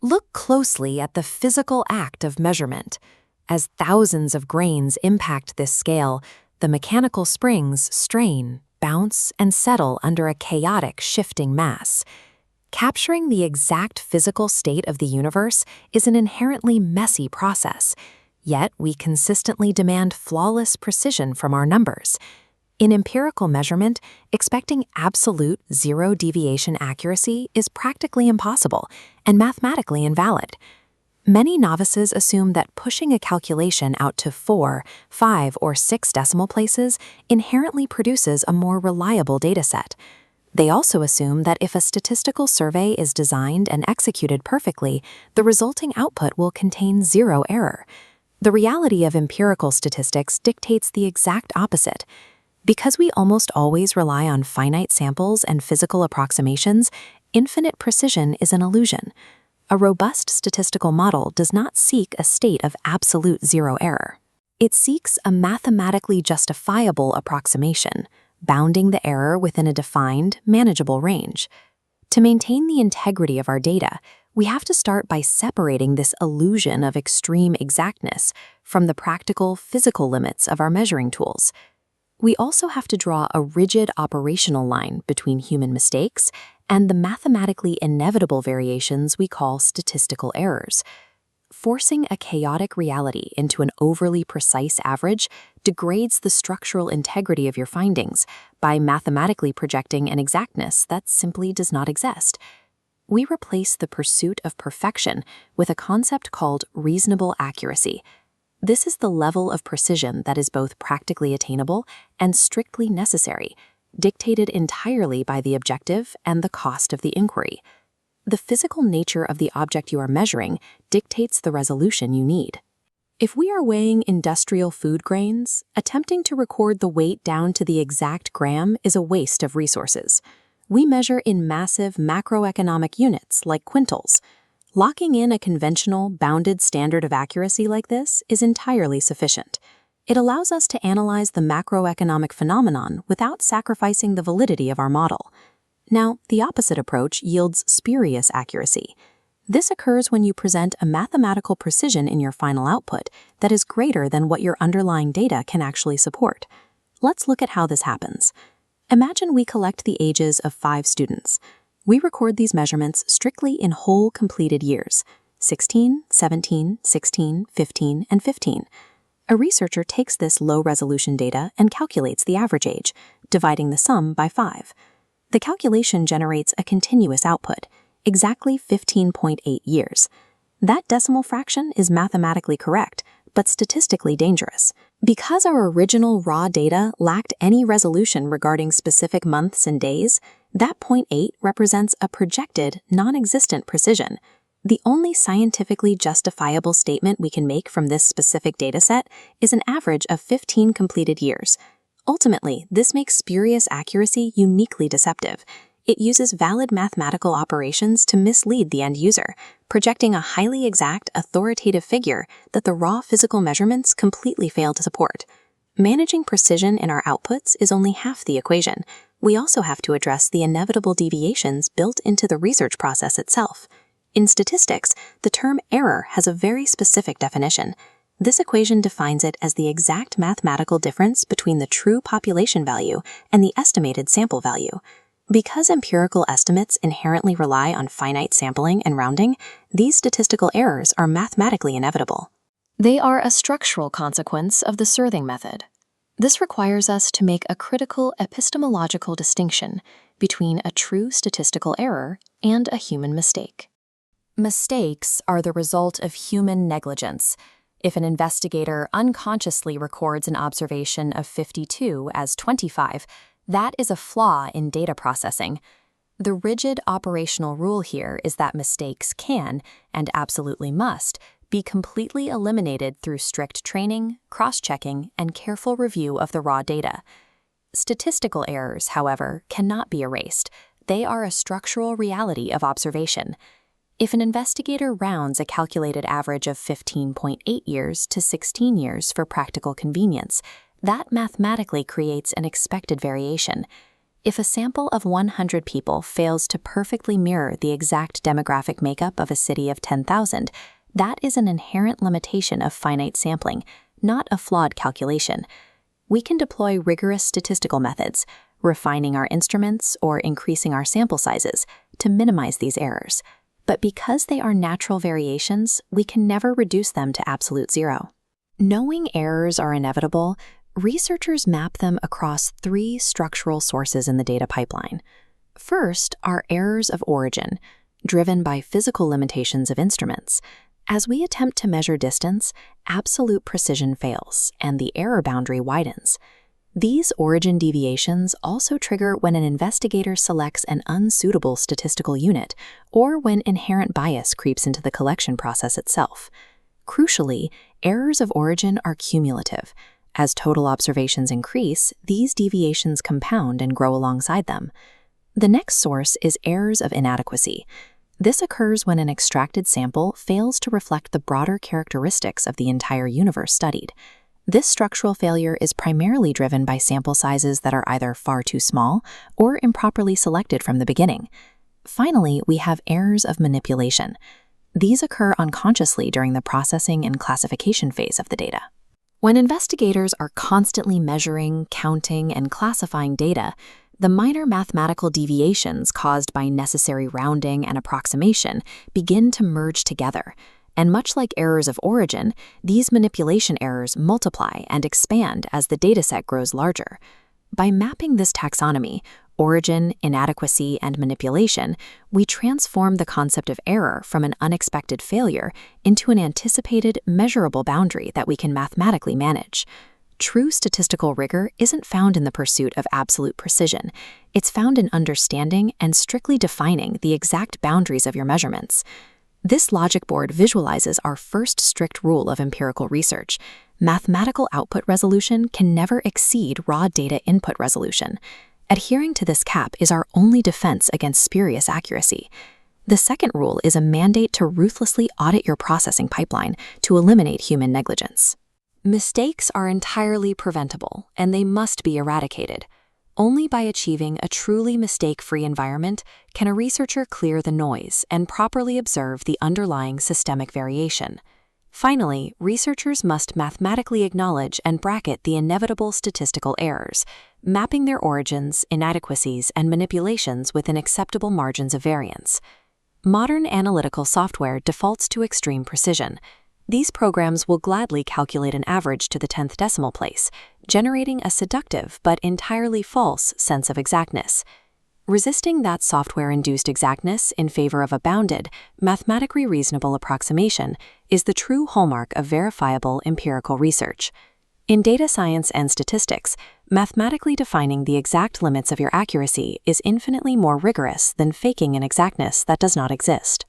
Look closely at the physical act of measurement. As thousands of grains impact this scale, the mechanical springs strain, bounce, and settle under a chaotic, shifting mass. Capturing the exact physical state of the universe is an inherently messy process, yet we consistently demand flawless precision from our numbers. In empirical measurement, expecting absolute zero-deviation accuracy is practically impossible and mathematically invalid. Many novices assume that pushing a calculation out to 4, 5, or 6 decimal places inherently produces a more reliable dataset. They also assume that if a statistical survey is designed and executed perfectly, the resulting output will contain zero error. The reality of empirical statistics dictates the exact opposite. Because we almost always rely on finite samples and physical approximations, infinite precision is an illusion. A robust statistical model does not seek a state of absolute zero error. It seeks a mathematically justifiable approximation, bounding the error within a defined, manageable range. To maintain the integrity of our data, we have to start by separating this illusion of extreme exactness from the practical, physical limits of our measuring tools. We also have to draw a rigid operational line between human mistakes and the mathematically inevitable variations we call statistical errors. Forcing a chaotic reality into an overly precise average degrades the structural integrity of your findings by mathematically projecting an exactness that simply does not exist. We replace the pursuit of perfection with a concept called reasonable accuracy. This is the level of precision that is both practically attainable and strictly necessary, dictated entirely by the objective and the cost of the inquiry. The physical nature of the object you are measuring dictates the resolution you need. If we are weighing industrial food grains, attempting to record the weight down to the exact gram is a waste of resources. We measure in massive macroeconomic units like quintals. Locking in a conventional, bounded standard of accuracy like this is entirely sufficient. It allows us to analyze the macroeconomic phenomenon without sacrificing the validity of our model. Now, the opposite approach yields spurious accuracy. This occurs when you present a mathematical precision in your final output that is greater than what your underlying data can actually support. Let's look at how this happens. Imagine we collect the ages of 5 students. We record these measurements strictly in whole completed years, 16, 17, 16, 15, and 15. A researcher takes this low-resolution data and calculates the average age, dividing the sum by 5. The calculation generates a continuous output, exactly 15.8 years. That decimal fraction is mathematically correct, but statistically dangerous. Because our original raw data lacked any resolution regarding specific months and days, that 0.8 represents a projected, non-existent precision. The only scientifically justifiable statement we can make from this specific dataset is an average of 15 completed years. Ultimately, this makes spurious accuracy uniquely deceptive. It uses valid mathematical operations to mislead the end user, projecting a highly exact, authoritative figure that the raw physical measurements completely fail to support. Managing precision in our outputs is only half the equation. We also have to address the inevitable deviations built into the research process itself. In statistics, the term error has a very specific definition. This equation defines it as the exact mathematical difference between the true population value and the estimated sample value. Because empirical estimates inherently rely on finite sampling and rounding, these statistical errors are mathematically inevitable. They are a structural consequence of the Surthing method. This requires us to make a critical epistemological distinction between a true statistical error and a human mistake. Mistakes are the result of human negligence. If an investigator unconsciously records an observation of 52 as 25, that is a flaw in data processing. The rigid operational rule here is that mistakes can, and absolutely must, be completely eliminated through strict training, cross-checking, and careful review of the raw data. Statistical errors, however, cannot be erased. They are a structural reality of observation. If an investigator rounds a calculated average of 15.8 years to 16 years for practical convenience, that mathematically creates an expected variation. If a sample of 100 people fails to perfectly mirror the exact demographic makeup of a city of 10,000, that is an inherent limitation of finite sampling, not a flawed calculation. We can deploy rigorous statistical methods, refining our instruments or increasing our sample sizes to minimize these errors. But because they are natural variations, we can never reduce them to absolute zero. Knowing errors are inevitable, researchers map them across 3 structural sources in the data pipeline. First are errors of origin, driven by physical limitations of instruments. As we attempt to measure distance, absolute precision fails, and the error boundary widens. These origin deviations also trigger when an investigator selects an unsuitable statistical unit, or when inherent bias creeps into the collection process itself. Crucially, errors of origin are cumulative. As total observations increase, these deviations compound and grow alongside them. The next source is errors of inadequacy. This occurs when an extracted sample fails to reflect the broader characteristics of the entire universe studied. This structural failure is primarily driven by sample sizes that are either far too small or improperly selected from the beginning. Finally, we have errors of manipulation. These occur unconsciously during the processing and classification phase of the data. When investigators are constantly measuring, counting, and classifying data, the minor mathematical deviations caused by necessary rounding and approximation begin to merge together. And much like errors of origin, these manipulation errors multiply and expand as the dataset grows larger. By mapping this taxonomy, origin, inadequacy, and manipulation, we transform the concept of error from an unexpected failure into an anticipated, measurable boundary that we can mathematically manage. True statistical rigor isn't found in the pursuit of absolute precision. It's found in understanding and strictly defining the exact boundaries of your measurements. This logic board visualizes our first strict rule of empirical research. Mathematical output resolution can never exceed raw data input resolution. Adhering to this cap is our only defense against spurious accuracy. The second rule is a mandate to ruthlessly audit your processing pipeline to eliminate human negligence. Mistakes are entirely preventable, and they must be eradicated. Only by achieving a truly mistake-free environment can a researcher clear the noise and properly observe the underlying systemic variation. Finally, researchers must mathematically acknowledge and bracket the inevitable statistical errors, mapping their origins, inadequacies, and manipulations within acceptable margins of variance. Modern analytical software defaults to extreme precision. These programs will gladly calculate an average to the 10th decimal place, generating a seductive but entirely false sense of exactness. Resisting that software-induced exactness in favor of a bounded, mathematically reasonable approximation is the true hallmark of verifiable empirical research. In data science and statistics, mathematically defining the exact limits of your accuracy is infinitely more rigorous than faking an exactness that does not exist.